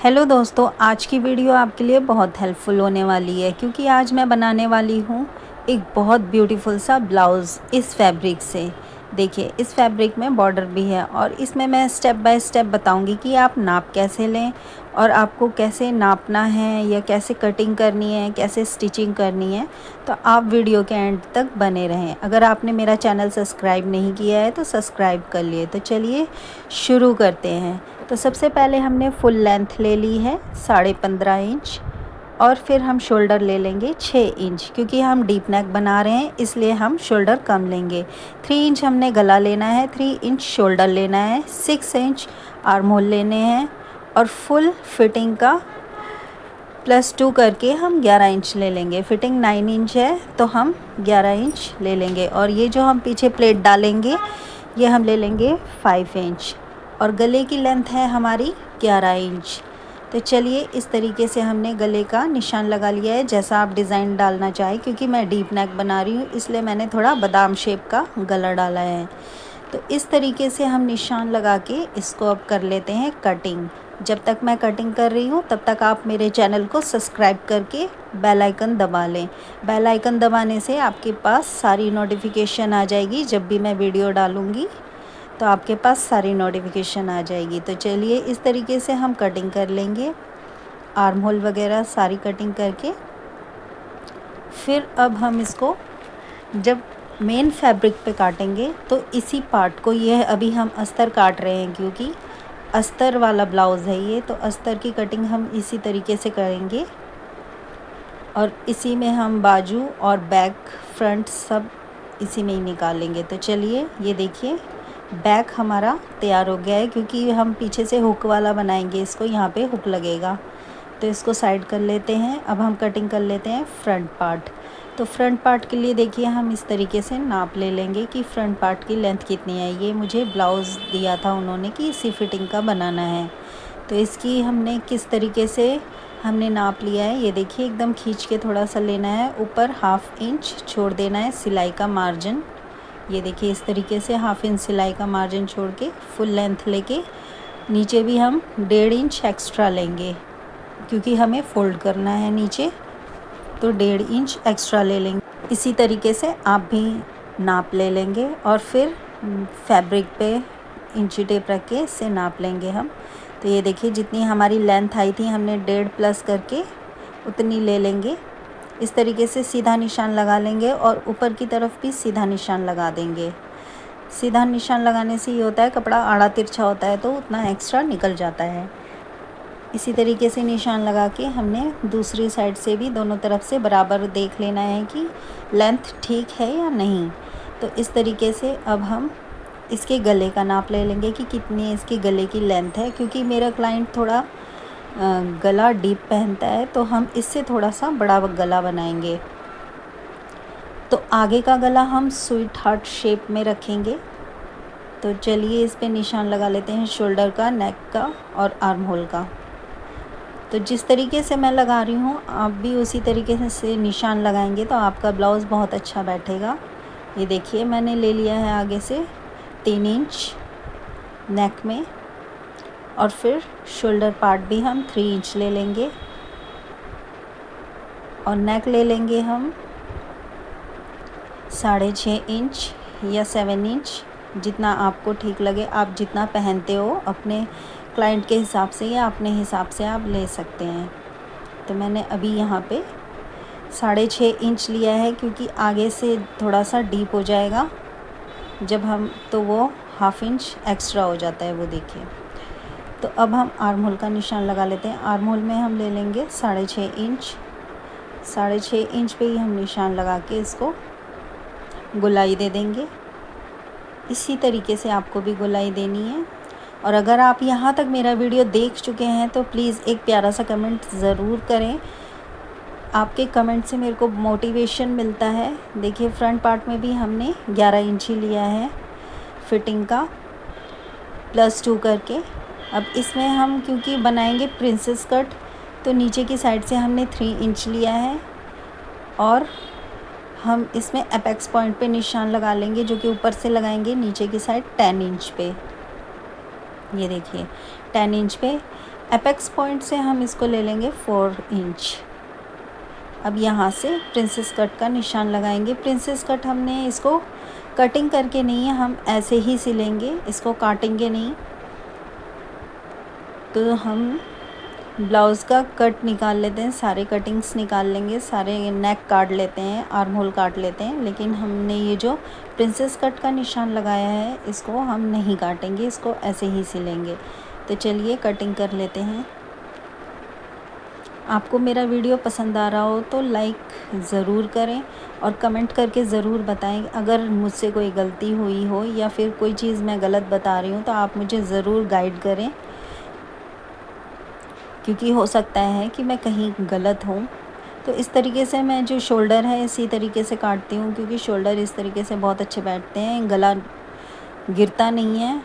Hello दोस्तों, आज की वीडियो आपके लिए बहुत हेल्पफुल होने वाली है क्योंकि आज मैं बनाने वाली हूँ एक बहुत ब्यूटीफुल सा ब्लाउज़ इस फैब्रिक से। देखिए, इस फैब्रिक में बॉर्डर भी है और इसमें मैं स्टेप बाय स्टेप बताऊंगी कि आप नाप कैसे लें और आपको कैसे नापना है या कैसे कटिंग करनी है, कैसे स्टिचिंग करनी है। तो आप वीडियो के एंड तक बने रहें। अगर आपने मेरा चैनल सब्सक्राइब नहीं किया है तो सब्सक्राइब कर लिए। तो चलिए शुरू करते हैं। तो सबसे पहले हमने फुल लेंथ ले ली है 15.5 इंच और फिर हम शोल्डर ले लेंगे 6 इंच, क्योंकि हम डीप नेक बना रहे हैं इसलिए हम शोल्डर कम लेंगे। 3 इंच हमने गला लेना है, 3 इंच शोल्डर लेना है, 6 इंच आर्म होल लेने हैं और फुल फिटिंग का +2 करके हम 11 इंच ले लेंगे। फिटिंग 9 इंच है तो हम 11 इंच ले लेंगे और ये जो हम पीछे प्लेट डालेंगे ये हम ले लेंगे 5 इंच और गले की लेंथ है हमारी 11 इंच। तो चलिए इस तरीके से हमने गले का निशान लगा लिया है, जैसा आप डिज़ाइन डालना चाहें। क्योंकि मैं डीप नेक बना रही हूँ इसलिए मैंने थोड़ा बादाम शेप का गला डाला है। तो इस तरीके से हम निशान लगा के इसको अब कर लेते हैं कटिंग। जब तक मैं कटिंग कर रही हूँ तब तक आप मेरे चैनल को सब्सक्राइब करके बेल आइकन दबा लें। बेल आइकन दबाने से आपके पास सारी नोटिफिकेशन आ जाएगी। जब भी मैं वीडियो डालूँगी तो आपके पास सारी नोटिफिकेशन आ जाएगी। तो चलिए इस तरीके से हम कटिंग कर लेंगे, आर्म होल वगैरह सारी कटिंग करके। फिर अब हम इसको जब मेन फैब्रिक पे काटेंगे तो इसी पार्ट को, ये अभी हम अस्तर काट रहे हैं क्योंकि अस्तर वाला ब्लाउज़ है ये, तो अस्तर की कटिंग हम इसी तरीके से करेंगे और इसी में हम बाजू और बैक फ्रंट सब इसी में ही निकालेंगे। तो चलिए ये देखिए बैक हमारा तैयार हो गया है, क्योंकि हम पीछे से हुक वाला बनाएंगे इसको, यहाँ पे हुक लगेगा। तो इसको साइड कर लेते हैं। अब हम कटिंग कर लेते हैं फ्रंट पार्ट। तो फ्रंट पार्ट के लिए देखिए हम इस तरीके से नाप ले लेंगे कि फ्रंट पार्ट की लेंथ कितनी है। ये मुझे ब्लाउज़ दिया था उन्होंने कि इसी फिटिंग का बनाना है, तो इसकी हमने किस तरीके से हमने नाप लिया है ये देखिए। एकदम खींच के थोड़ा सा लेना है, ऊपर 1/2 इंच छोड़ देना है सिलाई का मार्जिन। ये देखिए इस तरीके से 1/2 इंच सिलाई का मार्जिन छोड़ के फुल लेंथ लेके नीचे भी हम 1.5 इंच एक्स्ट्रा लेंगे, क्योंकि हमें फ़ोल्ड करना है नीचे, तो 1.5 इंच एक्स्ट्रा ले लेंगे। इसी तरीके से आप भी नाप ले लेंगे और फिर फैब्रिक पे इंची टेप रख के इससे नाप लेंगे हम। तो ये देखिए जितनी हमारी लेंथ आई थी हमने 1.5 प्लस करके उतनी ले लेंगे। इस तरीके से सीधा निशान लगा लेंगे और ऊपर की तरफ भी सीधा निशान लगा देंगे। सीधा निशान लगाने से ये होता है कपड़ा आड़ा तिरछा होता है तो उतना एक्स्ट्रा निकल जाता है। इसी तरीके से निशान लगा के हमने दूसरी साइड से भी दोनों तरफ से बराबर देख लेना है कि लेंथ ठीक है या नहीं। तो इस तरीके से अब हम इसके गले का नाप ले लेंगे कि कितनी इसकी गले की लेंथ है, क्योंकि मेरा क्लाइंट थोड़ा गला डीप पहनता है तो हम इससे थोड़ा सा बड़ा गला बनाएंगे। तो आगे का गला हम स्वीट हार्ट शेप में रखेंगे। तो चलिए इस पे निशान लगा लेते हैं शोल्डर का, नेक का और आर्म होल का। तो जिस तरीके से मैं लगा रही हूँ आप भी उसी तरीके से निशान लगाएंगे तो आपका ब्लाउज़ बहुत अच्छा बैठेगा। ये देखिए मैंने ले लिया है आगे से 3 इंच नेक में और फिर शोल्डर पार्ट भी हम 3 इंच ले लेंगे और नेक ले लेंगे हम 6.5 इंच या 7 इंच, जितना आपको ठीक लगे। आप जितना पहनते हो अपने क्लाइंट के हिसाब से या अपने हिसाब से आप ले सकते हैं। तो मैंने अभी यहाँ पे 6.5 इंच लिया है, क्योंकि आगे से थोड़ा सा डीप हो जाएगा जब हम, तो वो 1/2 इंच एक्स्ट्रा हो जाता है वो देखिए। तो अब हम आर्म होल का निशान लगा लेते हैं। आर्म होल में हम ले लेंगे 6.5 इंच। 6.5 इंच पे ही हम निशान लगा के इसको गोलाई दे देंगे। इसी तरीके से आपको भी गोलाई देनी है। और अगर आप यहाँ तक मेरा वीडियो देख चुके हैं तो प्लीज़ एक प्यारा सा कमेंट ज़रूर करें। आपके कमेंट से मेरे को मोटिवेशन मिलता है। देखिए फ्रंट पार्ट में भी हमने 11 इंच ही लिया है फिटिंग का, +2 करके। अब इसमें हम क्योंकि बनाएंगे प्रिंसेस कट तो नीचे की साइड से हमने 3 इंच लिया है और हम इसमें एपेक्स पॉइंट पे निशान लगा लेंगे, जो कि ऊपर से लगाएंगे नीचे की साइड 10 इंच पे। ये देखिए 10 इंच पे एपेक्स पॉइंट से हम इसको ले लेंगे 4 इंच। अब यहाँ से प्रिंसेस कट का निशान लगाएंगे। प्रिंसेस कट हमने इसको कटिंग करके नहीं है, हम ऐसे ही सिलेंगे, इसको काटेंगे नहीं। तो हम ब्लाउज़ का कट निकाल लेते हैं, सारे कटिंग्स निकाल लेंगे, सारे नेक काट लेते हैं, आर्म होल काट लेते हैं। लेकिन हमने ये जो प्रिंसेस कट का निशान लगाया है इसको हम नहीं काटेंगे, इसको ऐसे ही सिलेंगे। तो चलिए कटिंग कर लेते हैं। आपको मेरा वीडियो पसंद आ रहा हो तो लाइक ज़रूर करें और कमेंट करके ज़रूर बताएं। अगर मुझसे कोई गलती हुई हो या फिर कोई चीज़ मैं गलत बता रही हूँ तो आप मुझे ज़रूर गाइड करें, क्योंकि हो सकता है कि मैं कहीं गलत हूँ। तो इस तरीके से मैं जो शोल्डर है इसी तरीके से काटती हूँ, क्योंकि शोल्डर इस तरीके से बहुत अच्छे बैठते हैं, गला गिरता नहीं है।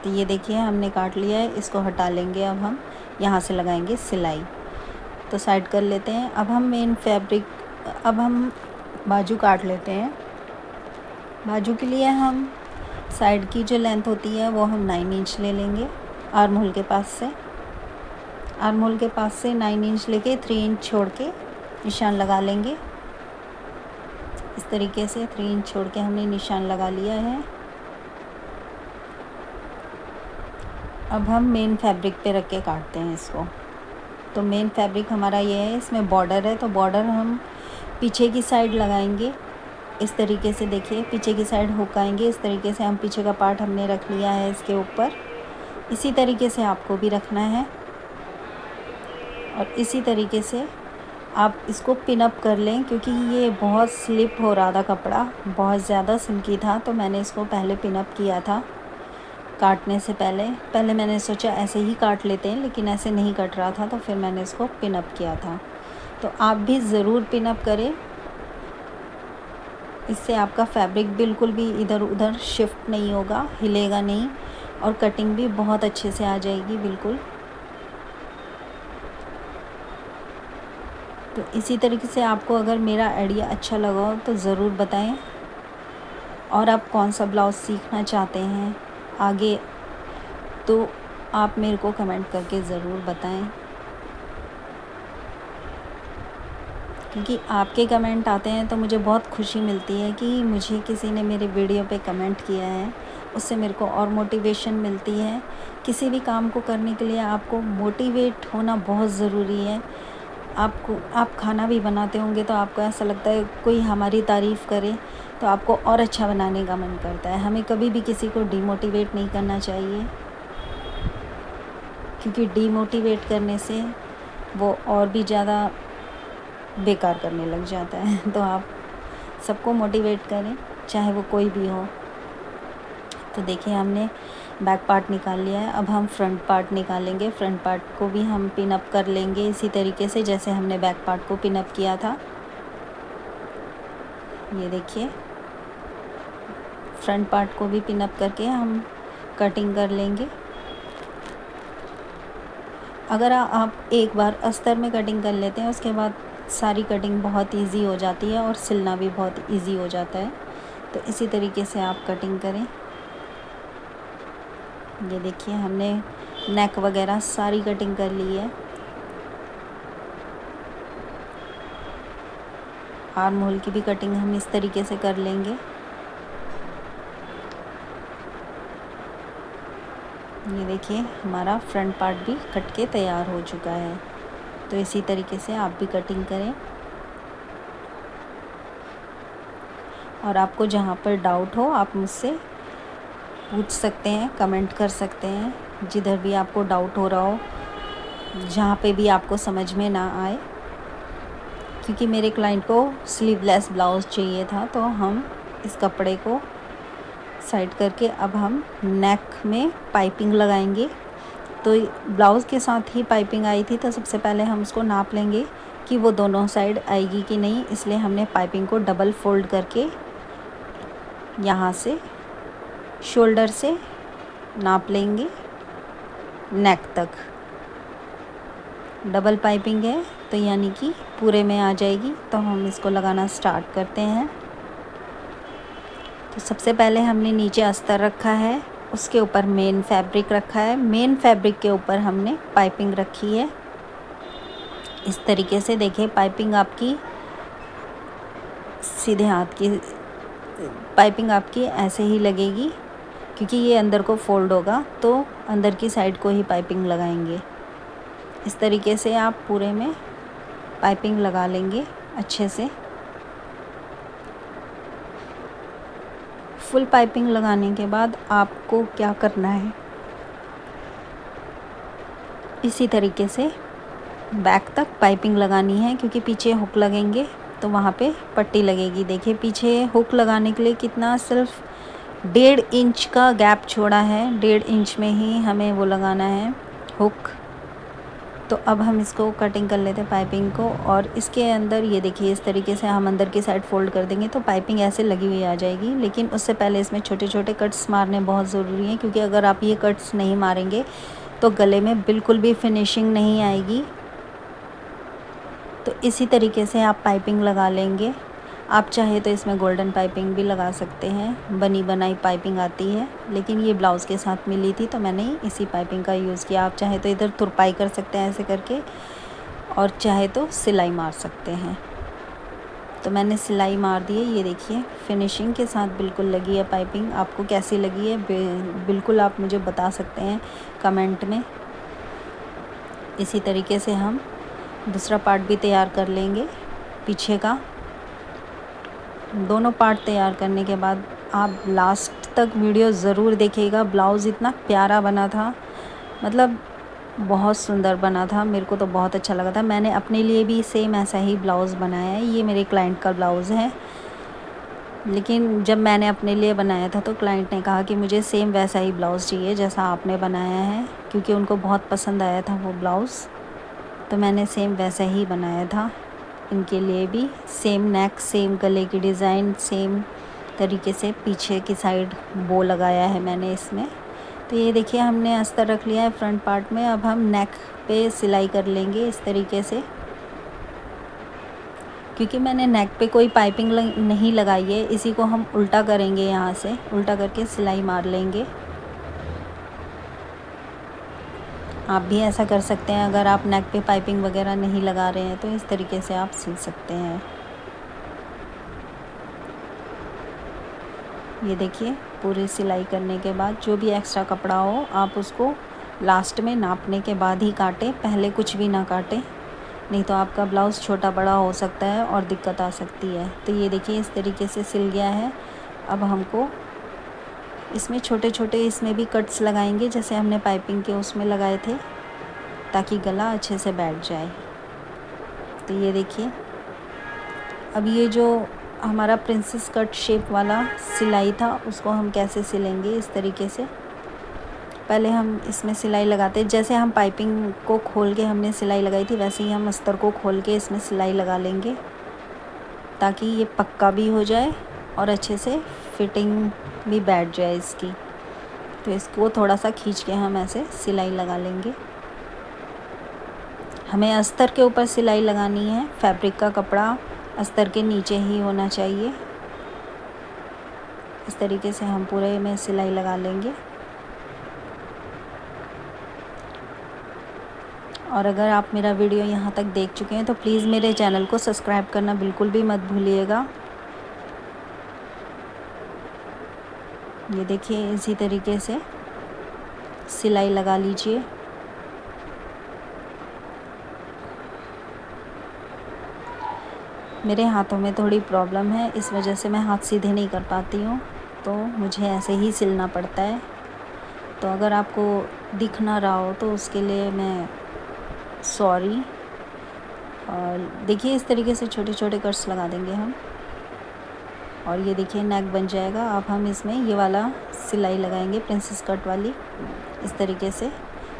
तो ये देखिए हमने काट लिया है, इसको हटा लेंगे। अब हम यहाँ से लगाएंगे सिलाई। तो साइड कर लेते हैं। अब हम बाजू काट लेते हैं। बाजू के लिए हम साइड की जो लेंथ होती है वो हम 9 इंच ले लेंगे। आर्म होल के पास से 9 इंच लेके 3 इंच छोड़ के निशान लगा लेंगे। इस तरीके से 3 इंच छोड़ के हमने निशान लगा लिया है। अब हम मेन फैब्रिक पे रख के काटते हैं इसको। तो मेन फैब्रिक हमारा ये है, इसमें बॉर्डर है, तो बॉर्डर हम पीछे की साइड लगाएंगे। इस तरीके से देखिए पीछे की साइड हुक आएंगे। इस तरीके से हम पीछे का पार्ट हमने रख लिया है इसके ऊपर। इसी तरीके से आपको भी रखना है और इसी तरीके से आप इसको पिन अप कर लें, क्योंकि ये बहुत स्लिप हो रहा था, कपड़ा बहुत ज़्यादा सिल्की था। तो मैंने इसको पहले पिन अप किया था काटने से पहले मैंने सोचा ऐसे ही काट लेते हैं, लेकिन ऐसे नहीं कट रहा था, तो फिर मैंने इसको पिन अप किया था। तो आप भी ज़रूर पिन अप करें, इससे आपका फैब्रिक बिल्कुल भी इधर उधर शिफ्ट नहीं होगा, हिलेगा नहीं और कटिंग भी बहुत अच्छे से आ जाएगी बिल्कुल। तो इसी तरीके से आपको अगर मेरा आइडिया अच्छा लगा हो तो ज़रूर बताएं। और आप कौन सा ब्लाउज़ सीखना चाहते हैं आगे, तो आप मेरे को कमेंट करके ज़रूर बताएं, क्योंकि आपके कमेंट आते हैं तो मुझे बहुत खुशी मिलती है कि मुझे किसी ने मेरे वीडियो पे कमेंट किया है। उससे मेरे को और मोटिवेशन मिलती है। किसी भी काम को करने के लिए आपको मोटिवेट होना बहुत ज़रूरी है। आप खाना भी बनाते होंगे तो आपको ऐसा लगता है कोई हमारी तारीफ़ करे तो आपको और अच्छा बनाने का मन करता है। हमें कभी भी किसी को डीमोटिवेट नहीं करना चाहिए, क्योंकि डीमोटिवेट करने से वो और भी ज़्यादा बेकार करने लग जाता है। तो आप सबको मोटिवेट करें, चाहे वो कोई भी हो। तो देखिए हमने बैक पार्ट निकाल लिया है। अब हम फ्रंट पार्ट निकालेंगे। फ्रंट पार्ट को भी हम पिन अप कर लेंगे इसी तरीके से जैसे हमने बैक पार्ट को पिन अप किया था। ये देखिए फ्रंट पार्ट को भी पिन अप करके हम कटिंग कर लेंगे। अगर आप एक बार अस्तर में कटिंग कर लेते हैं उसके बाद सारी कटिंग बहुत इजी हो जाती है और सिलना भी बहुत इजी हो जाता है। तो इसी तरीके से आप कटिंग करें। ये देखिए हमने नेक वगैरह सारी कटिंग कर ली है। आर्म होल की भी कटिंग हम इस तरीके से कर लेंगे। ये देखिए हमारा फ्रंट पार्ट भी कट के तैयार हो चुका है। तो इसी तरीके से आप भी कटिंग करें। और आपको जहाँ पर डाउट हो आप मुझसे पूछ सकते हैं, कमेंट कर सकते हैं, जिधर भी आपको डाउट हो रहा हो, जहाँ पे भी आपको समझ में ना आए। क्योंकि मेरे क्लाइंट को स्लीवलेस ब्लाउज़ चाहिए था, तो हम इस कपड़े को साइड करके अब हम नेक में पाइपिंग लगाएंगे। तो ब्लाउज़ के साथ ही पाइपिंग आई थी, तो सबसे पहले हम उसको नाप लेंगे कि वो दोनों साइड आएगी कि नहीं। इसलिए हमने पाइपिंग को डबल फोल्ड करके यहाँ से शोल्डर से नाप लेंगे नेक तक। डबल पाइपिंग है तो यानी कि पूरे में आ जाएगी। तो हम इसको लगाना स्टार्ट करते हैं। तो सबसे पहले हमने नीचे अस्तर रखा है उसके ऊपर मेन फैब्रिक रखा है। मेन फैब्रिक के ऊपर हमने पाइपिंग रखी है। इस तरीके से देखिए, पाइपिंग आपकी सीधे हाथ की पाइपिंग आपकी ऐसे ही लगेगी, क्योंकि ये अंदर को फोल्ड होगा तो अंदर की साइड को ही पाइपिंग लगाएंगे। इस तरीके से आप पूरे में पाइपिंग लगा लेंगे अच्छे से। फुल पाइपिंग लगाने के बाद आपको क्या करना है, इसी तरीके से बैक तक पाइपिंग लगानी है, क्योंकि पीछे हुक लगेंगे तो वहाँ पे पट्टी लगेगी। देखिए पीछे हुक लगाने के लिए कितना, सिर्फ 1.5 इंच का गैप छोड़ा है। 1.5 इंच में ही हमें वो लगाना है हुक। तो अब हम इसको कटिंग कर लेते हैं पाइपिंग को, और इसके अंदर ये देखिए इस तरीके से हम अंदर की साइड फोल्ड कर देंगे तो पाइपिंग ऐसे लगी हुई आ जाएगी। लेकिन उससे पहले इसमें छोटे छोटे कट्स मारने बहुत ज़रूरी हैं, क्योंकि अगर आप ये कट्स नहीं मारेंगे तो गले में बिल्कुल भी फिनिशिंग नहीं आएगी। तो इसी तरीके से आप पाइपिंग लगा लेंगे। आप चाहे तो इसमें गोल्डन पाइपिंग भी लगा सकते हैं, बनी बनाई पाइपिंग आती है, लेकिन ये ब्लाउज़ के साथ मिली थी तो मैंने इसी पाइपिंग का यूज़ किया। आप चाहे तो इधर तुरपाई कर सकते हैं ऐसे करके, और चाहे तो सिलाई मार सकते हैं। तो मैंने सिलाई मार दी है। ये देखिए फिनिशिंग के साथ बिल्कुल लगी है पाइपिंग। आपको कैसी लगी है बिल्कुल आप मुझे बता सकते हैं कमेंट में। इसी तरीके से हम दूसरा पार्ट भी तैयार कर लेंगे पीछे का। दोनों पार्ट तैयार करने के बाद आप लास्ट तक वीडियो ज़रूर देखिएगा। ब्लाउज़ इतना प्यारा बना था, मतलब बहुत सुंदर बना था। मेरे को तो बहुत अच्छा लगा था। मैंने अपने लिए भी सेम ऐसा ही ब्लाउज़ बनाया है। ये मेरे क्लाइंट का ब्लाउज़ है, लेकिन जब मैंने अपने लिए बनाया था तो क्लाइंट ने कहा कि मुझे सेम वैसा ही ब्लाउज़ चाहिए जैसा आपने बनाया है, क्योंकि उनको बहुत पसंद आया था वो ब्लाउज़। तो मैंने सेम वैसा ही बनाया था इनके लिए भी। सेम नेक, सेम गले की डिज़ाइन, सेम तरीके से पीछे की साइड बो लगाया है मैंने इसमें। तो ये देखिए हमने अस्तर रख लिया है फ्रंट पार्ट में। अब हम नेक पे सिलाई कर लेंगे इस तरीके से, क्योंकि मैंने नेक पे कोई पाइपिंग नहीं लगाई है। इसी को हम उल्टा करेंगे, यहाँ से उल्टा करके सिलाई मार लेंगे। आप भी ऐसा कर सकते हैं। अगर आप नेक पे पाइपिंग वगैरह नहीं लगा रहे हैं तो इस तरीके से आप सिल सकते हैं। ये देखिए पूरी सिलाई करने के बाद जो भी एक्स्ट्रा कपड़ा हो आप उसको लास्ट में नापने के बाद ही काटें, पहले कुछ भी ना काटें, नहीं तो आपका ब्लाउज़ छोटा बड़ा हो सकता है और दिक्कत आ सकती है। तो ये देखिए इस तरीके से सिल गया है। अब हमको इसमें छोटे छोटे इसमें भी कट्स लगाएंगे जैसे हमने पाइपिंग के उसमें लगाए थे, ताकि गला अच्छे से बैठ जाए। तो ये देखिए अब ये जो हमारा प्रिंसेस कट शेप वाला सिलाई था उसको हम कैसे सिलेंगे, इस तरीके से पहले हम इसमें सिलाई लगाते हैं। जैसे हम पाइपिंग को खोल के हमने सिलाई लगाई थी वैसे ही हम अस्तर को खोल के इसमें सिलाई लगा लेंगे, ताकि ये पक्का भी हो जाए और अच्छे से फिटिंग भी बैठ जाए इसकी। तो इसको थोड़ा सा खींच के हम ऐसे सिलाई लगा लेंगे। हमें अस्तर के ऊपर सिलाई लगानी है। फैब्रिक का कपड़ा अस्तर के नीचे ही होना चाहिए। इस तरीके से हम पूरे में सिलाई लगा लेंगे। और अगर आप मेरा वीडियो यहाँ तक देख चुके हैं तो प्लीज़ मेरे चैनल को सब्सक्राइब करना बिल्कुल भी मत भूलिएगा। ये देखिए इसी तरीके से सिलाई लगा लीजिए। मेरे हाथों में थोड़ी प्रॉब्लम है, इस वजह से मैं हाथ सीधे नहीं कर पाती हूँ, तो मुझे ऐसे ही सिलना पड़ता है। तो अगर आपको दिख ना रहा हो तो उसके लिए मैं सॉरी। और देखिए इस तरीके से छोटे छोटे कट्स लगा देंगे हम, और ये देखिए नेक बन जाएगा। अब हम इसमें ये वाला सिलाई लगाएंगे प्रिंसेस कट वाली। इस तरीके से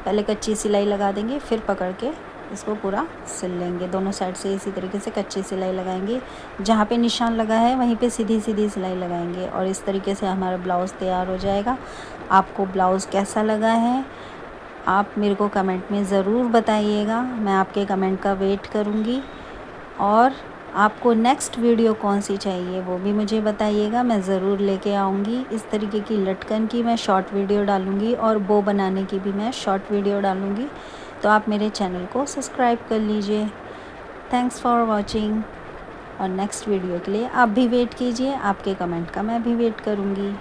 पहले कच्ची सिलाई लगा देंगे, फिर पकड़ के इसको पूरा सिल लेंगे। दोनों साइड से इसी तरीके से कच्ची सिलाई लगाएंगे। जहाँ पे निशान लगा है वहीं पे सीधी सीधी सिलाई लगाएंगे, और इस तरीके से हमारा ब्लाउज़ तैयार हो जाएगा। आपको ब्लाउज़ कैसा लगा है आप मेरे को कमेंट में ज़रूर बताइएगा। मैं आपके कमेंट का वेट करूँगी। और आपको नेक्स्ट वीडियो कौन सी चाहिए वो भी मुझे बताइएगा, मैं ज़रूर लेके आऊँगी। इस तरीके की लटकन की मैं शॉर्ट वीडियो डालूँगी और बो बनाने की भी मैं शॉर्ट वीडियो डालूँगी। तो आप मेरे चैनल को सब्सक्राइब कर लीजिए। Thanks for watching. और नेक्स्ट वीडियो के लिए आप भी वेट कीजिए, आपके कमेंट का मैं भी वेट करूँगी।